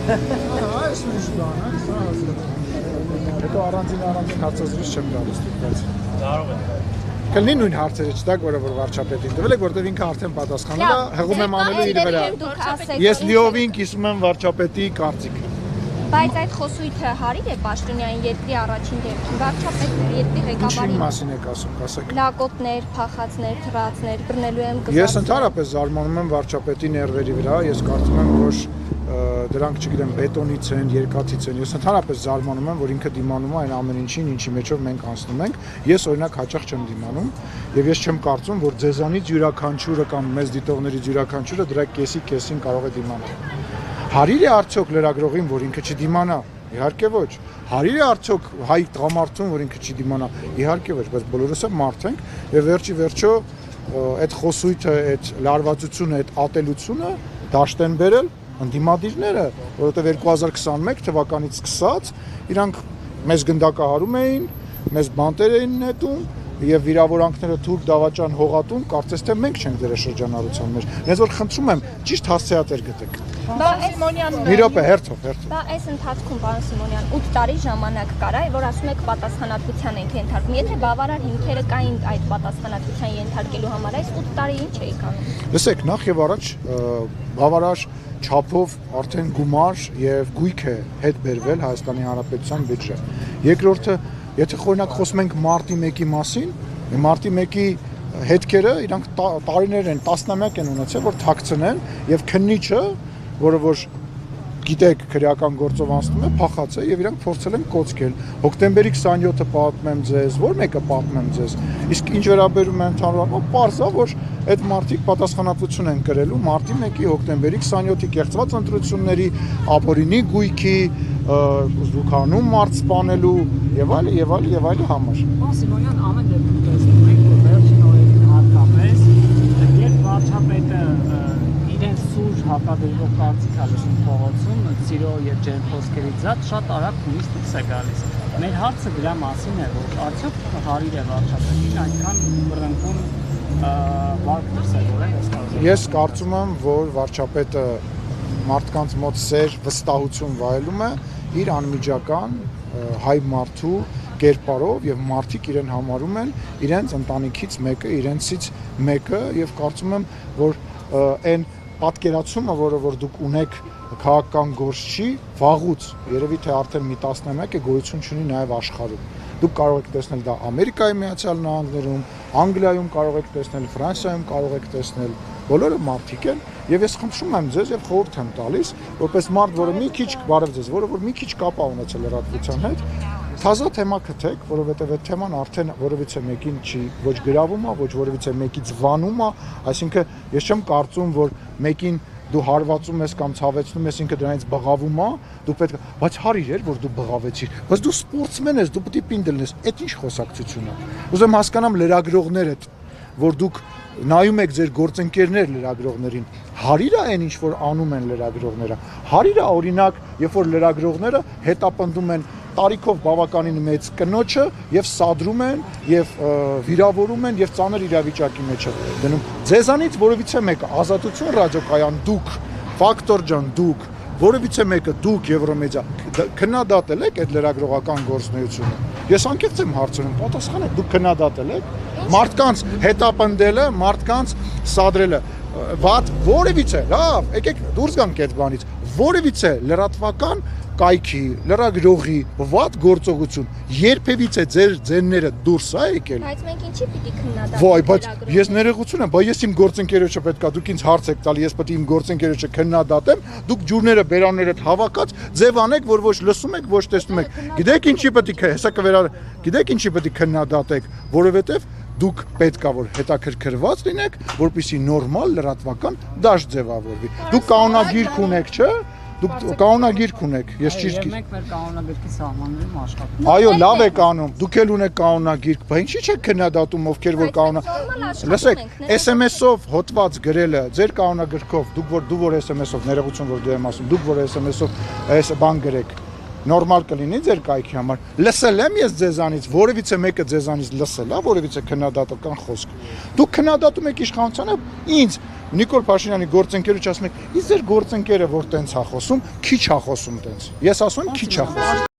Այս ինչ բան է, սա հասկանում։ Հետո առանձին հարցազրույց չեմ գալիս, բայց Կարող է։ կլինի նույն հարցերը չտակ, որը որ վարչապետին տվել եք, որտեղ ինքը արդեն պատասխանել է, հղում եմ անելու իր վրա։ Ես լիովին կիսում եմ վարչապետի կարծիքը։ Բայց այդ խոսույթը հարիր է Պաշտոնյանի երկրի առաջին դեպքին, վարչապետն է, երկրի ղեկավարի։ Ինչի մասին եք ասում, ասեք։ Լակոտներ, փախածներ, թռածներ, բռնելու եմ գծած։ Ես ընդհանրապես զարմանում եմ վարչապետի ներվերի վրա, ես կարծում եմ, որ դրանք, չգիտեմ, բետոնից են, երկաթից են։ Ես ընդհանրապես զարմանում եմ, որ ինքը դիմանում է այն ամեն ինչին, ինչի մեջով մենք անցնում ենք։ Ես օրինակ հաճախ չեմ դիմանում, եւ ես չեմ կարծում, որ ձեզանից յուրաքանչյուրը կամ մեզ դիտողներից յուրաքանչյուրը դրա կեսին կարող է դիմանալ։ Հարիր է արդյոք լրագրողին, որ ինքը չդիմանա։ Իհարկե ոչ։ Հարիր է արդյոք հայ տղամարդուն, որ ինքը չդիմանա։ Իհարկե ոչ, բայց բոլորս էլ մարդ ենք եւ վերջի վերջո այդ խոսույթը, այդ լարվածությունը, այդ ատելությունը դաշտ են բերել ընդդիմադիրները, որովհետեւ 2021 թվականից սկսած իրանք մեզ գնդակահարում էին, մեզ բանտեր էին նետում եւ վիրավորանքները թուրք դավաճան հողատում, կարծես թե մենք չենք դրա շրջանառության մեջ։ Ես որ խնդրում եմ, ճիշտ հասցեատեր գտեք։ Բան Սիմոնյան։ Մի րոպե, հերթով։ Բա այս ընթացքում պարոն Սիմոնյան 8 տարի ժամանակ կար, որ ասում եք պատասխանատվության ենք ենթարկվում։ Եթե բավարար հիմքերը կային այդ պատասխանատվության ենթարկելու համար, այս 8 տարի ինչ էիք անում։ Լսեք, նախ եւ առաջ բավարար չափով արդեն գումար եւ գույք է հետ բերվել Հայաստանի Հանրապետության բյուջե։ Երկրորդը, եթե օրինակ խոսում ենք մարտի 1-ի մասին, մարտի 1-ի հետքերը իրանք տարիներ են, տասնամյակ են ունեցել, որ թաքցնեն եւ քննիչը, որը որ գիտեք քրեական գործով անցնում է, փախած է եւ իրանք փորձել են կոծկել։ Հոկտեմբերի 27-ը պատմեմ ձեզ, որ մեկը պատմեմ ձեզ։ Իսկ ինչ վերաբերում է ընդհանրապես, պարզ է, որ այդ մարտիկ պատասխանատվություն են կրելու մարտի 1-ի հոկտեմբերի 27-ի կեղծված ընտրությունների, ապօրինի գույքի, զուգանում մարդ սպանելու եւ այլ համար։ Սիմոնյան ամեն դեպքում տեսնում ենք, որ վերջին օրերին հատկապես երբ վարչապետը իրենց սուր հակադրող կարծիք է լսում փողոցում, ծիրո եւ ջերմ խոսքերից զատ շատ արագ նույնիսկ դուրս է գալիս։ Մեր հարցը դրա մասին է, որ արդյոք հարիր է վարչապետին այդքան բռնկուն վարք դրսևորել այս կազմում։ Ես կարծում եմ, որ վարչապետը մարդկանց մոտ սեր, վստահություն վայելում է իր անմիջական հայ մարդու կերպարով եւ մարդիկ իրեն համարում են իրենց ընտանիքից մեկը, իրենցից մեկը եւ կարծում եմ, որ այն պատկերացումը, որը որ դուք ունեք քաղաքական գործչի, վաղուց երևի թե արդեն մի տասնամյակ է գոյություն ունի նաեւ աշխարհում։ Դուք կարող եք տեսնել դա Ամերիկայի Միացյալ Նահանգներում, Անգլիայում կարող եք տեսնել, Ֆրանսիայում կարող եք տեսնել, բոլորը մարդիկ են եւ ես խնդրում եմ ձեզ եւ խորհուրդ եմ տալիս, որպես մարդ, որը մի քիչ բարև ձեզ, որը որ մի քիչ կապ է ունեցել լրատվության հետ, թազա թեմա գտեք, որովհետեւ այդ թեման արդեն որևիցե մեկին չի ոչ գրավում է, ոչ որևիցե մեկից վանում է, այսինքն ես չեմ կարծում, որ մեկին դու հարվածում ես կամ ցավեցնում ես, ինքը դրանից բղավում է, դու պետք է, բայց հարիր էր, որ դու բղավեցիր, բայց դու սպորտսմեն ես, դու պետք է պինդել ես, այդ ինչ խոսակցություն է։ Ուզում հասկանամ լրագրողներդ, որ դուք նայում եք ձեր գործընկերներ լրագրողներին, հարիր է այն ինչ որ անում են լրագրողները, հարիր է օրինակ, երբ որ լրագրողները հետապնդում են տարիքով բավականին մեծ կնոջը եւ սադրում են եւ վիրավորում են եւ ծանր իրավիճակի մեջ են դնում։ Ձեզանից որևիցե մեկը ազատություն ռադիոկայան դուք, Ֆակտոր ջան դուք, որևիցե մեկը դուք Եվրոմեդիա քննադատել եք այդ լրագրողական գործունեությունը։ Ես անկեղծ եմ հարցնում, պատասխանեք, դուք քննադատել եք մարդկանց հետապնդելը, մարդկանց սադրելը, վատ որևիցե, լավ, եկեք դուրս գանք այդ բանից, որևիցե լրատվական կայքի, լրագրողի վատ գործողություն երբևիցե ձեր ձենները դուրս է եկել։ Բայց մենք ինչի պիտի քննադատենք։ Վայ, բայց ես ներողություն եմ, բայց ես իմ գործընկերոջը պետքա դուք ինձ հարց եք տալի, ես պետք է իմ գործընկերոջը քննադատեմ, դուք ջուրները բերաններդ հավաքած ձև անեք, որ ոչ լսում եք, ոչ տեսնում եք։ Գիտեք ինչի պետք է, հեսա գիտեք ինչի պետք է քննադատեք, որովհետև դուք պետքա որ հետաքրքրված լինեք, որպեսզի նորմալ լրատվական դաշտ ձևավորվի։ Դուք կանոնագիրք ունեք, չէ՞։ Դուք կանոնագիրք ունեք, ես ճիշտ գիտեմ։ Մենք մեր կանոնագիրքի սահմաններում աշխատում։ Այո, լավ եք անում, դուք էլ ունեք կանոնագիրք, բայց ինչի՞ չեք քննադատում ովքեր որ կանոն։ Լսեք, SMS-ով հոտված գրելը, ձեր կանոնագրքով, դու որ SMS-ով ներողություն որ դու եմ ասում, դուք որ SMS-ով այս բան գրեք, նորմալ կլինի ձեր կայքի համար։ Լսել եմ ես ձեզանից, որևիցե մեկը ձեզանից լսել է, որևիցե քննադատական խոսք։ Դուք քննադատում եք իշխանությանը, ինձ Նիկոլ Փաշինյանի գործընկերոջ ասում եք, իսկ ձեր գործընկերը որ տենց է խոսում, քիչ է խոսում տենց։ Ես ասում եմ քիչ է խոսում։